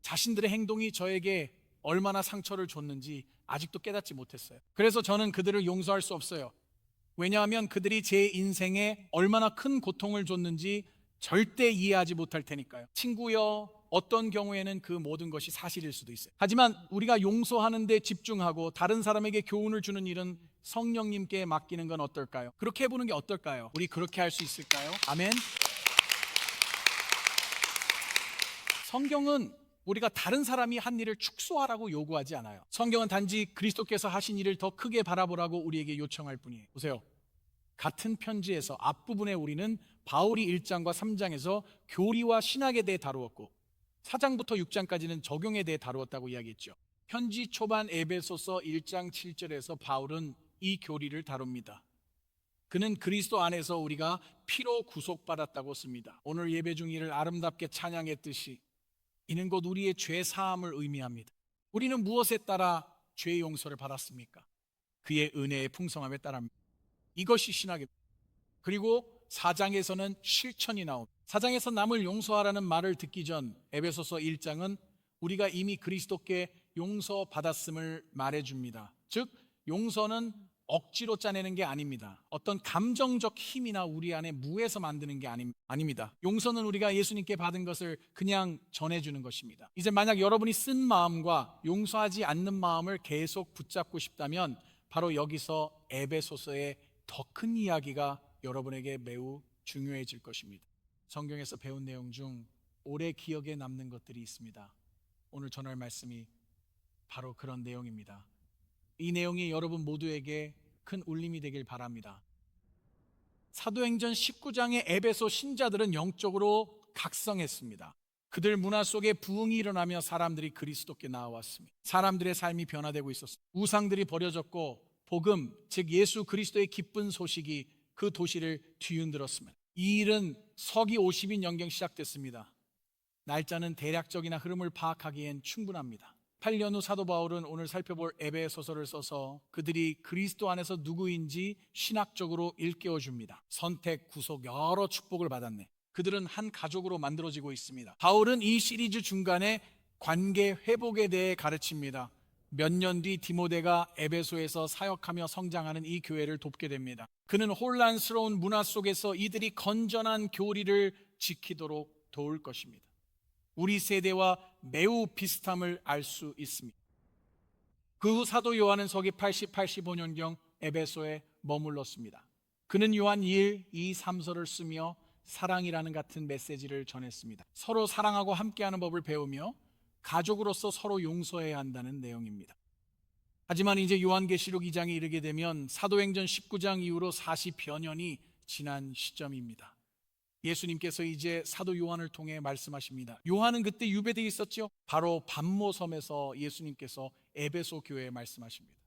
자신들의 행동이 저에게 얼마나 상처를 줬는지 아직도 깨닫지 못했어요. 그래서 저는 그들을 용서할 수 없어요. 왜냐하면 그들이 제 인생에 얼마나 큰 고통을 줬는지 절대 이해하지 못할 테니까요. 친구여, 어떤 경우에는 그 모든 것이 사실일 수도 있어요. 하지만 우리가 용서하는 데 집중하고 다른 사람에게 교훈을 주는 일은 성령님께 맡기는 건 어떨까요? 그렇게 해보는 게 어떨까요? 우리 그렇게 할 수 있을까요? 아멘. 성경은 우리가 다른 사람이 한 일을 축소하라고 요구하지 않아요. 성경은 단지 그리스도께서 하신 일을 더 크게 바라보라고 우리에게 요청할 뿐이에요. 보세요. 같은 편지에서 앞부분에 우리는 바울이 1장과 3장에서 교리와 신학에 대해 다루었고 4장부터 6장까지는 적용에 대해 다루었다고 이야기했죠. 편지 초반 에베소서 1장 7절에서 바울은 이 교리를 다룹니다. 그는 그리스도 안에서 우리가 피로 구속받았다고 씁니다. 오늘 예배 중 이를 아름답게 찬양했듯이 이는 곧 우리의 죄 사함을 의미합니다. 우리는 무엇에 따라 죄 용서를 받았습니까? 그의 은혜의 풍성함에 따라입니다. 이것이 신학입니다. 그리고 4장에서는 실천이 나옵니다. 4장에서 남을 용서하라는 말을 듣기 전 에베소서 1장은 우리가 이미 그리스도께 용서받았음을 말해줍니다. 즉 용서는 억지로 짜내는 게 아닙니다. 어떤 감정적 힘이나 우리 안에 무에서 만드는 게 아닙니다. 용서는 우리가 예수님께 받은 것을 그냥 전해주는 것입니다. 이제 만약 여러분이 쓴 마음과 용서하지 않는 마음을 계속 붙잡고 싶다면 바로 여기서 에베소서의 더 큰 이야기가 여러분에게 매우 중요해질 것입니다. 성경에서 배운 내용 중 오래 기억에 남는 것들이 있습니다. 오늘 전할 말씀이 바로 그런 내용입니다. 이 내용이 여러분 모두에게 큰 울림이 되길 바랍니다. 사도행전 19장의 에베소 신자들은 영적으로 각성했습니다. 그들 문화 속에 부흥이 일어나며 사람들이 그리스도께 나아왔습니다. 사람들의 삶이 변화되고 있었습니다. 우상들이 버려졌고 복음, 즉 예수 그리스도의 기쁜 소식이 그 도시를 뒤흔들었습니다. 이 일은 서기 50인 시작됐습니다. 날짜는 대략적이나 흐름을 파악하기엔 충분합니다. 8년 후 사도 바울은 오늘 살펴볼 에베소서를 써서 그들이 그리스도 안에서 누구인지 신학적으로 일깨워줍니다. 선택, 구속, 여러 축복을 받았네. 그들은 한 가족으로 만들어지고 있습니다. 바울은 이 시리즈 중간에 관계 회복에 대해 가르칩니다. 몇 년 뒤 디모데가 에베소에서 사역하며 성장하는 이 교회를 돕게 됩니다. 그는 혼란스러운 문화 속에서 이들이 건전한 교리를 지키도록 도울 것입니다. 우리 세대와 매우 비슷함을 알 수 있습니다. 그 후 사도 요한은 서기 80, 85년경 에베소에 머물렀습니다. 그는 요한 1, 2, 3서를 쓰며 사랑이라는 같은 메시지를 전했습니다. 서로 사랑하고 함께하는 법을 배우며 가족으로서 서로 용서해야 한다는 내용입니다. 하지만 이제 요한계시록 2장에 이르게 되면 사도행전 19장 이후로 40여 년이 지난 시점입니다. 예수님께서 이제 사도 요한을 통해 말씀하십니다. 요한은 그때 유배되어 있었죠. 바로 반모섬에서 예수님께서 에베소 교회에 말씀하십니다.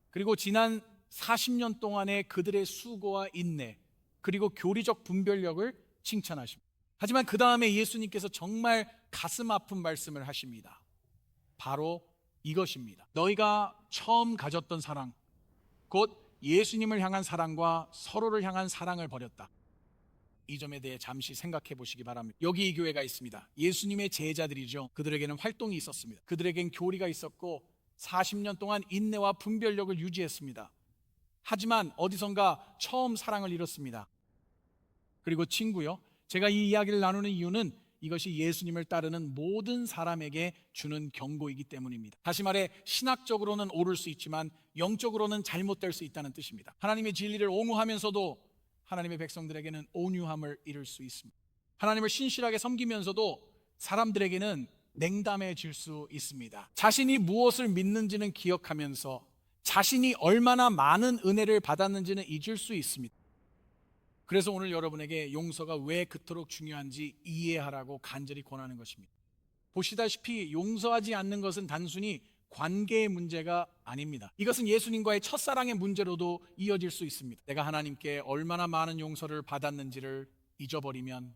그리고 지난 40년 동안의 그들의 수고와 인내 그리고 교리적 분별력을 칭찬하십니다. 하지만 그 다음에 예수님께서 정말 가슴 아픈 말씀을 하십니다. 바로 이것입니다. 너희가 처음 가졌던 사랑, 곧 예수님을 향한 사랑과 서로를 향한 사랑을 버렸다. 이 점에 대해 잠시 생각해 보시기 바랍니다. 여기 이 교회가 있습니다. 예수님의 제자들이죠. 그들에게는 활동이 있었습니다. 그들에겐 교리가 있었고 40년 동안 인내와 분별력을 유지했습니다. 하지만 어디선가 처음 사랑을 잃었습니다. 그리고 친구요, 제가 이 이야기를 나누는 이유는 이것이 예수님을 따르는 모든 사람에게 주는 경고이기 때문입니다. 다시 말해 신학적으로는 옳을 수 있지만 영적으로는 잘못될 수 있다는 뜻입니다. 하나님의 진리를 옹호하면서도 하나님의 백성들에게는 온유함을 잃을 수 있습니다. 하나님을 신실하게 섬기면서도 사람들에게는 냉담해질 수 있습니다. 자신이 무엇을 믿는지는 기억하면서 자신이 얼마나 많은 은혜를 받았는지는 잊을 수 있습니다. 그래서 오늘 여러분에게 용서가 왜 그토록 중요한지 이해하라고 간절히 권하는 것입니다. 보시다시피 용서하지 않는 것은 단순히 관계의 문제가 아닙니다. 이것은 예수님과의 첫사랑의 문제로도 이어질 수 있습니다. 내가 하나님께 얼마나 많은 용서를 받았는지를 잊어버리면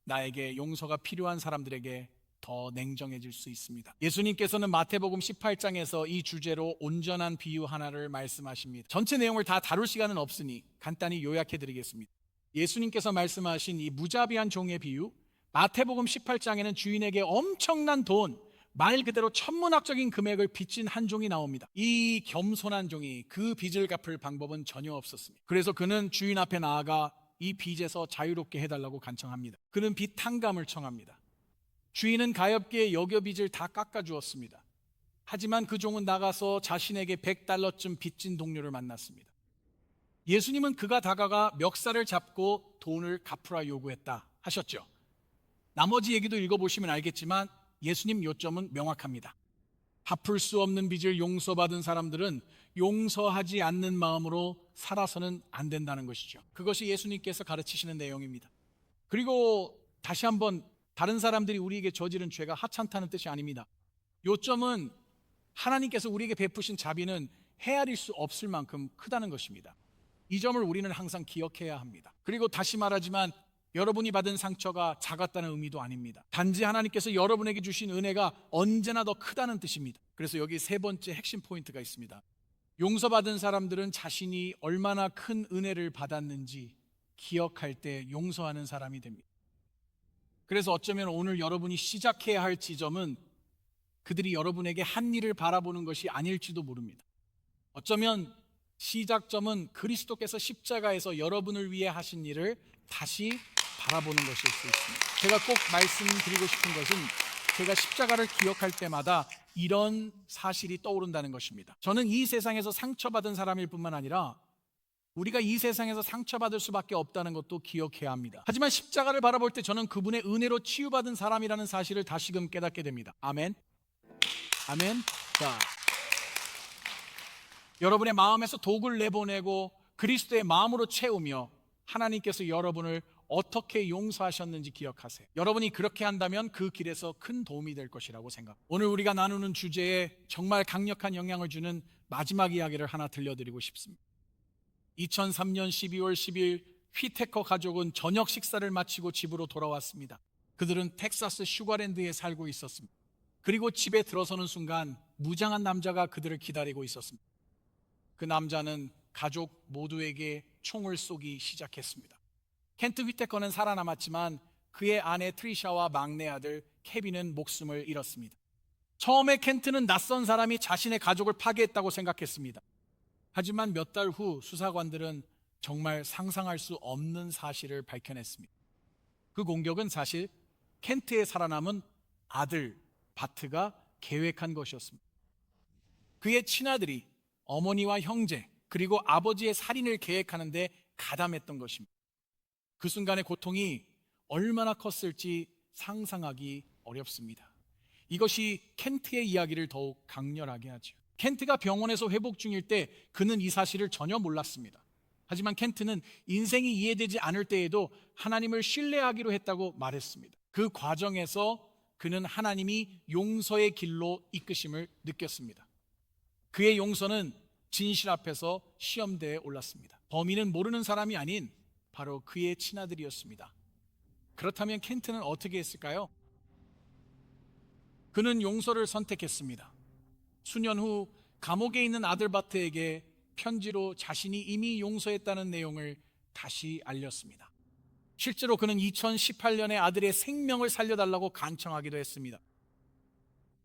나에게 용서가 필요한 사람들에게 더 냉정해질 수 있습니다. 예수님께서는 마태복음 18장에서 이 주제로 온전한 비유 하나를 말씀하십니다. 전체 내용을 다 다룰 시간은 없으니 간단히 요약해 드리겠습니다. 예수님께서 말씀하신 이 무자비한 종의 비유, 마태복음 18장에는 주인에게 엄청난 돈, 말 그대로 천문학적인 금액을 빚진 한 종이 나옵니다. 이 겸손한 종이 그 빚을 갚을 방법은 전혀 없었습니다. 그래서 그는 주인 앞에 나아가 이 빚에서 자유롭게 해달라고 간청합니다. 그는 빚 탕감을 청합니다. 주인은 가엾게 여겨 빚을 다 깎아주었습니다. 하지만 그 종은 나가서 자신에게 100달러쯤 빚진 동료를 만났습니다. 예수님은 그가 다가가 멱살을 잡고 돈을 갚으라 요구했다 하셨죠. 나머지 얘기도 읽어보시면 알겠지만 예수님 요점은 명확합니다. 갚을 수 없는 빚을 용서받은 사람들은 용서하지 않는 마음으로 살아서는 안 된다는 것이죠. 그것이 예수님께서 가르치시는 내용입니다. 그리고 다시 한번 다른 사람들이 우리에게 저지른 죄가 하찮다는 뜻이 아닙니다. 요점은 하나님께서 우리에게 베푸신 자비는 헤아릴 수 없을 만큼 크다는 것입니다. 이 점을 우리는 항상 기억해야 합니다. 그리고 다시 말하지만 여러분이 받은 상처가 작았다는 의미도 아닙니다. 단지 하나님께서 여러분에게 주신 은혜가 언제나 더 크다는 뜻입니다. 그래서 여기 세 번째 핵심 포인트가 있습니다. 용서받은 사람들은 자신이 얼마나 큰 은혜를 받았는지 기억할 때 용서하는 사람이 됩니다. 그래서 어쩌면 오늘 여러분이 시작해야 할 지점은 그들이 여러분에게 한 일을 바라보는 것이 아닐지도 모릅니다. 어쩌면 시작점은 그리스도께서 십자가에서 여러분을 위해 하신 일을 다시 바라보는 것일 수 있습니다. 제가 꼭 말씀드리고 싶은 것은 제가 십자가를 기억할 때마다 이런 사실이 떠오른다는 것입니다. 저는 이 세상에서 상처받은 사람일 뿐만 아니라 우리가 이 세상에서 상처받을 수밖에 없다는 것도 기억해야 합니다. 하지만 십자가를 바라볼 때 저는 그분의 은혜로 치유받은 사람이라는 사실을 다시금 깨닫게 됩니다. 아멘. 아멘. 자, 여러분의 마음에서 독을 내보내고 그리스도의 마음으로 채우며 하나님께서 여러분을 어떻게 용서하셨는지 기억하세요. 여러분이 그렇게 한다면 그 길에서 큰 도움이 될 것이라고 생각합니다. 오늘 우리가 나누는 주제에 정말 강력한 영향을 주는 마지막 이야기를 하나 들려드리고 싶습니다. 2003년 12월 10일 휘테커 가족은 저녁 식사를 마치고 집으로 돌아왔습니다. 그들은 텍사스 슈거랜드에 살고 있었습니다. 그리고 집에 들어서는 순간 무장한 남자가 그들을 기다리고 있었습니다. 그 남자는 가족 모두에게 총을 쏘기 시작했습니다. 켄트 휘테커는 살아남았지만 그의 아내 트리샤와 막내 아들 케빈은 목숨을 잃었습니다. 처음에 켄트는 낯선 사람이 자신의 가족을 파괴했다고 생각했습니다. 하지만 몇 달 후 수사관들은 정말 상상할 수 없는 사실을 밝혀냈습니다. 그 공격은 사실 켄트의 살아남은 아들 바트가 계획한 것이었습니다. 그의 친아들이 어머니와 형제 그리고 아버지의 살인을 계획하는데 가담했던 것입니다. 그 순간의 고통이 얼마나 컸을지 상상하기 어렵습니다. 이것이 켄트의 이야기를 더욱 강렬하게 하죠. 켄트가 병원에서 회복 중일 때 그는 이 사실을 전혀 몰랐습니다. 하지만 켄트는 인생이 이해되지 않을 때에도 하나님을 신뢰하기로 했다고 말했습니다. 그 과정에서 그는 하나님이 용서의 길로 이끄심을 느꼈습니다. 그의 용서는 진실 앞에서 시험대에 올랐습니다. 범인은 모르는 사람이 아닌 바로 그의 친아들이었습니다. 그렇다면 켄트는 어떻게 했을까요? 그는 용서를 선택했습니다. 수년 후 감옥에 있는 아들 바트에게 편지로 자신이 이미 용서했다는 내용을 다시 알렸습니다. 실제로 그는 2018년에 아들의 생명을 살려달라고 간청하기도 했습니다.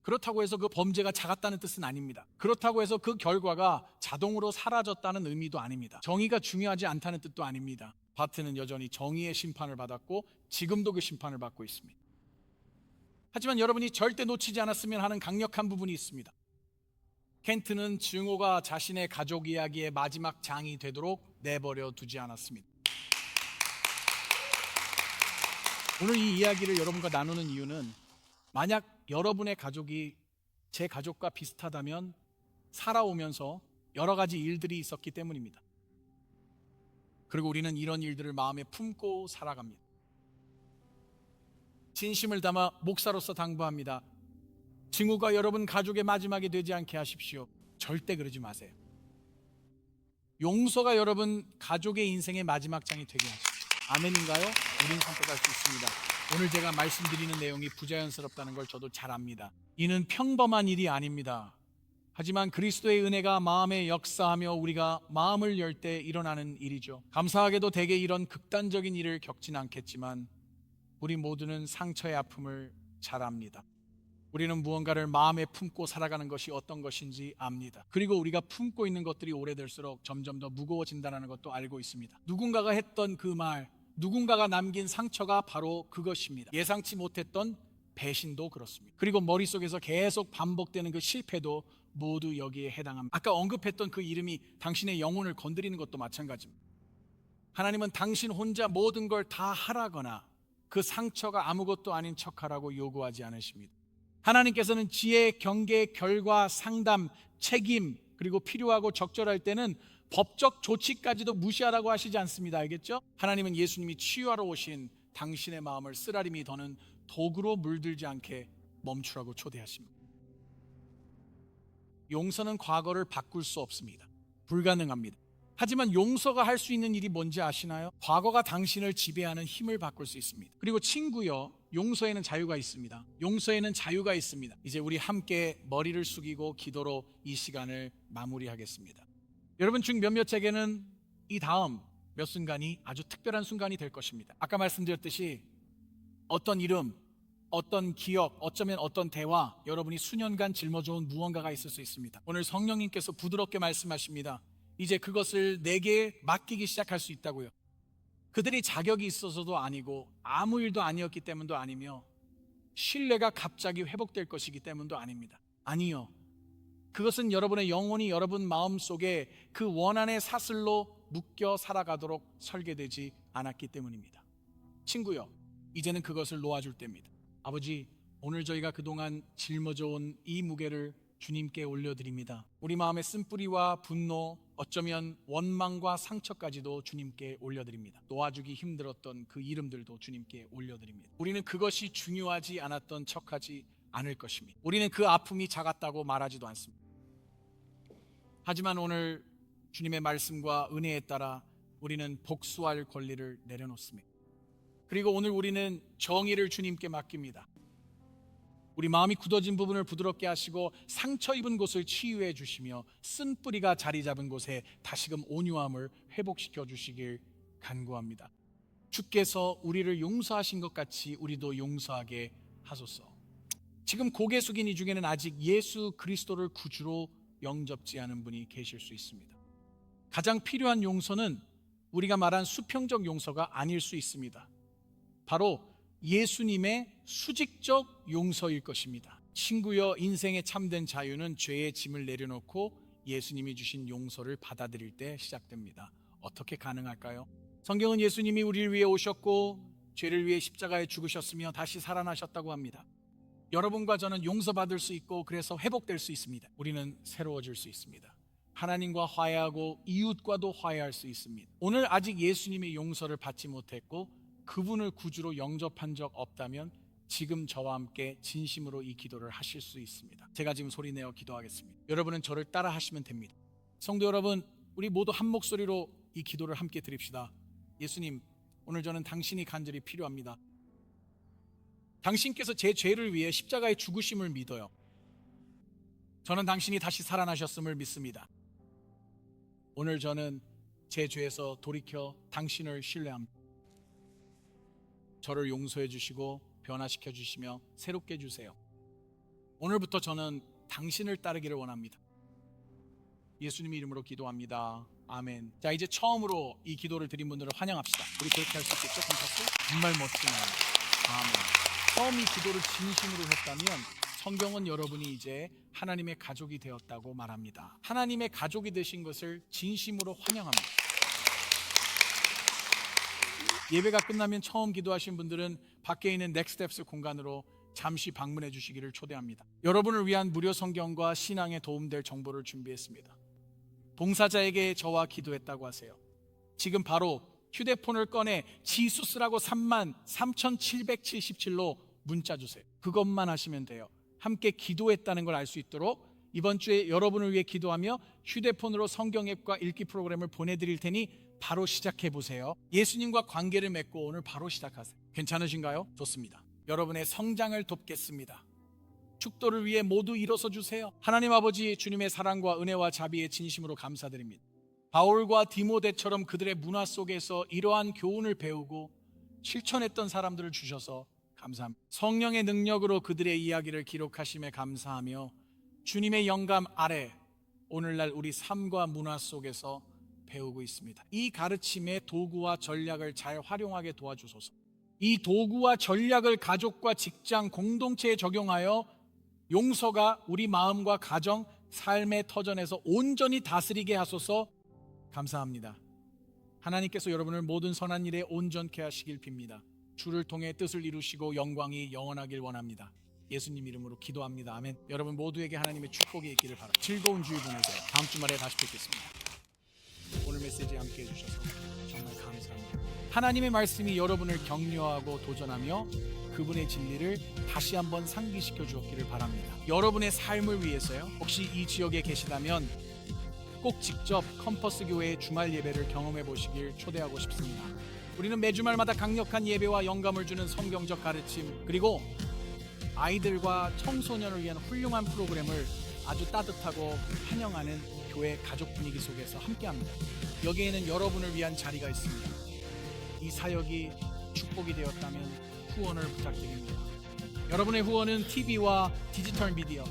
그렇다고 해서 그 범죄가 작았다는 뜻은 아닙니다. 그렇다고 해서 그 결과가 자동으로 사라졌다는 의미도 아닙니다. 정의가 중요하지 않다는 뜻도 아닙니다. 바트는 여전히 정의의 심판을 받았고 지금도 그 심판을 받고 있습니다. 하지만 여러분이 절대 놓치지 않았으면 하는 강력한 부분이 있습니다. 켄트는 증오가 자신의 가족 이야기의 마지막 장이 되도록 내버려 두지 않았습니다. 오늘 이 이야기를 여러분과 나누는 이유는 만약 여러분의 가족이 제 가족과 비슷하다면 살아오면서 여러 가지 일들이 있었기 때문입니다. 그리고 우리는 이런 일들을 마음에 품고 살아갑니다. 진심을 담아 목사로서 당부합니다. 징후가 여러분 가족의 마지막이 되지 않게 하십시오. 절대 그러지 마세요. 용서가 여러분 가족의 인생의 마지막 장이 되게 하십시오. 아멘인가요? 우린 선택할 수 있습니다. 오늘 제가 말씀드리는 내용이 부자연스럽다는 걸 저도 잘 압니다. 이는 평범한 일이 아닙니다. 하지만 그리스도의 은혜가 마음에 역사하며 우리가 마음을 열 때 일어나는 일이죠. 감사하게도 대개 이런 극단적인 일을 겪진 않겠지만 우리 모두는 상처의 아픔을 잘 압니다. 우리는 무언가를 마음에 품고 살아가는 것이 어떤 것인지 압니다. 그리고 우리가 품고 있는 것들이 오래될수록 점점 더 무거워진다는 것도 알고 있습니다. 누군가가 했던 그 말, 누군가가 남긴 상처가 바로 그것입니다. 예상치 못했던 배신도 그렇습니다. 그리고 머릿속에서 계속 반복되는 그 실패도 모두 여기에 해당합니다. 아까 언급했던 그 이름이 당신의 영혼을 건드리는 것도 마찬가지입니다. 하나님은 당신 혼자 모든 걸 다 하라거나 그 상처가 아무것도 아닌 척하라고 요구하지 않으십니다. 하나님께서는 지혜, 경계, 결과, 상담, 책임, 그리고 필요하고 적절할 때는 법적 조치까지도 무시하라고 하시지 않습니다. 알겠죠? 하나님은 예수님이 치유하러 오신 당신의 마음을 쓰라림이 더는 도구로 물들지 않게 멈추라고 초대하십니다. 용서는 과거를 바꿀 수 없습니다. 불가능합니다. 하지만 용서가 할 수 있는 일이 뭔지 아시나요? 과거가 당신을 지배하는 힘을 바꿀 수 있습니다. 그리고 친구요, 용서에는 자유가 있습니다. 용서에는 자유가 있습니다. 이제 우리 함께 머리를 숙이고 기도로 이 시간을 마무리하겠습니다. 여러분 중 몇몇에게는 이 다음 몇 순간이 아주 특별한 순간이 될 것입니다. 아까 말씀드렸듯이 어떤 이름, 어떤 기억, 어쩌면 어떤 대화, 여러분이 수년간 짊어져온 무언가가 있을 수 있습니다. 오늘 성령님께서 부드럽게 말씀하십니다. 이제 그것을 내게 맡기기 시작할 수 있다고요. 그들이 자격이 있어서도 아니고 아무 일도 아니었기 때문도 아니며 신뢰가 갑자기 회복될 것이기 때문도 아닙니다. 아니요. 그것은 여러분의 영혼이 여러분 마음속에 그 원한의 사슬로 묶여 살아가도록 설계되지 않았기 때문입니다. 친구요, 이제는 그것을 놓아줄 때입니다. 아버지, 오늘 저희가 그동안 짊어져온 이 무게를 주님께 올려드립니다. 우리 마음의 쓴뿌리와 분노, 어쩌면 원망과 상처까지도 주님께 올려드립니다. 놓아주기 힘들었던 그 이름들도 주님께 올려드립니다. 우리는 그것이 중요하지 않았던 척하지 않을 것입니다. 우리는 그 아픔이 작았다고 말하지도 않습니다. 하지만 오늘 주님의 말씀과 은혜에 따라 우리는 복수할 권리를 내려놓습니다. 그리고 오늘 우리는 정의를 주님께 맡깁니다. 우리 마음이 굳어진 부분을 부드럽게 하시고 상처 입은 곳을 치유해 주시며 쓴뿌리가 자리 잡은 곳에 다시금 온유함을 회복시켜 주시길 간구합니다. 주께서 우리를 용서하신 것 같이 우리도 용서하게 하소서. 지금 고개 숙인 이 중에는 아직 예수 그리스도를 구주로 영접지 않은 분이 계실 수 있습니다. 가장 필요한 용서는 우리가 말한 수평적 용서가 아닐 수 있습니다. 바로 예수님의 수직적 용서일 것입니다. 친구여, 인생의 참된 자유는 죄의 짐을 내려놓고 예수님이 주신 용서를 받아들일 때 시작됩니다. 어떻게 가능할까요? 성경은 예수님이 우리를 위해 오셨고 죄를 위해 십자가에 죽으셨으며 다시 살아나셨다고 합니다. 여러분과 저는 용서받을 수 있고 그래서 회복될 수 있습니다. 우리는 새로워질 수 있습니다. 하나님과 화해하고 이웃과도 화해할 수 있습니다. 오늘 아직 예수님의 용서를 받지 못했고 그분을 구주로 영접한 적 없다면 지금 저와 함께 진심으로 이 기도를 하실 수 있습니다. 제가 지금 소리내어 기도하겠습니다. 여러분은 저를 따라 하시면 됩니다. 성도 여러분, 우리 모두 한 목소리로 이 기도를 함께 드립시다. 예수님, 오늘 저는 당신이 간절히 필요합니다. 당신께서 제 죄를 위해 십자가의 죽으심을 믿어요. 저는 당신이 다시 살아나셨음을 믿습니다. 오늘 저는 제 죄에서 돌이켜 당신을 신뢰합니다. 저를 용서해 주시고 변화시켜 주시며 새롭게 해주세요. 오늘부터 저는 당신을 따르기를 원합니다. 예수님 이름으로 기도합니다. 아멘. 자, 이제 처음으로 이 기도를 드린 분들을 환영합시다. 우리 그렇게 할 수 있겠죠? 감사합니다. 정말 멋지네요. 아멘. 처음 이 기도를 진심으로 했다면 성경은 여러분이 이제 하나님의 가족이 되었다고 말합니다. 하나님의 가족이 되신 것을 진심으로 환영합니다. 예배가 끝나면 처음 기도하신 분들은 밖에 있는 넥스텝스 공간으로 잠시 방문해 주시기를 초대합니다. 여러분을 위한 무료 성경과 신앙에 도움될 정보를 준비했습니다. 봉사자에게 저와 기도했다고 하세요. 지금 바로 휴대폰을 꺼내 지수스라고 33,777로 문자 주세요. 그것만 하시면 돼요. 함께 기도했다는 걸 알 수 있도록 이번 주에 여러분을 위해 기도하며 휴대폰으로 성경 앱과 읽기 프로그램을 보내드릴 테니 바로 시작해 보세요. 예수님과 관계를 맺고 오늘 바로 시작하세요. 괜찮으신가요? 좋습니다. 여러분의 성장을 돕겠습니다. 축도를 위해 모두 일어서 주세요. 하나님 아버지, 주님의 사랑과 은혜와 자비에 진심으로 감사드립니다. 바울과 디모데처럼 그들의 문화 속에서 이러한 교훈을 배우고 실천했던 사람들을 주셔서 감사합니다. 성령의 능력으로 그들의 이야기를 기록하심에 감사하며 주님의 영감 아래 오늘날 우리 삶과 문화 속에서 배우고 있습니다. 이 가르침의 도구와 전략을 잘 활용하게 도와주소서. 이 도구와 전략을 가족과 직장, 공동체에 적용하여 용서가 우리 마음과 가정, 삶의 터전에서 온전히 다스리게 하소서. 감사합니다. 하나님께서 여러분을 모든 선한 일에 온전케 하시길 빕니다. 주를 통해 뜻을 이루시고 영광이 영원하길 원합니다. 예수님 이름으로 기도합니다. 아멘. 여러분 모두에게 하나님의 축복이 있기를 바랍니다. 즐거운 주일 보내세요. 다음 주말에 다시 뵙겠습니다. 오늘 메시지 함께 해주셔서 정말 감사합니다. 하나님의 말씀이 여러분을 격려하고 도전하며 그분의 진리를 다시 한번 상기시켜 주었기를 바랍니다. 여러분의 삶을 위해서요. 혹시 이 지역에 계시다면 꼭 직접 컴퍼스 교회의 주말 예배를 경험해 보시길 초대하고 싶습니다. 우리는 매주말마다 강력한 예배와 영감을 주는 성경적 가르침, 그리고 아이들과 청소년을 위한 훌륭한 프로그램을 아주 따뜻하고 환영하는 교회 가족 분위기 속에서 함께합니다. 여기에는 여러분을 위한 자리가 있습니다. 이 사역이 축복이 되었다면 후원을 부탁드립니다. 여러분의 후원은 TV와 디지털 미디어,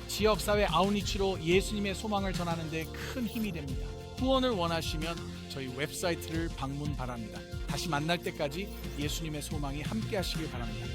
지역사회 아웃리치로 예수님의 소망을 전하는 데 큰 힘이 됩니다. 후원을 원하시면 저희 웹사이트를 방문 바랍니다. 다시 만날 때까지 예수님의 소망이 함께 하시길 바랍니다.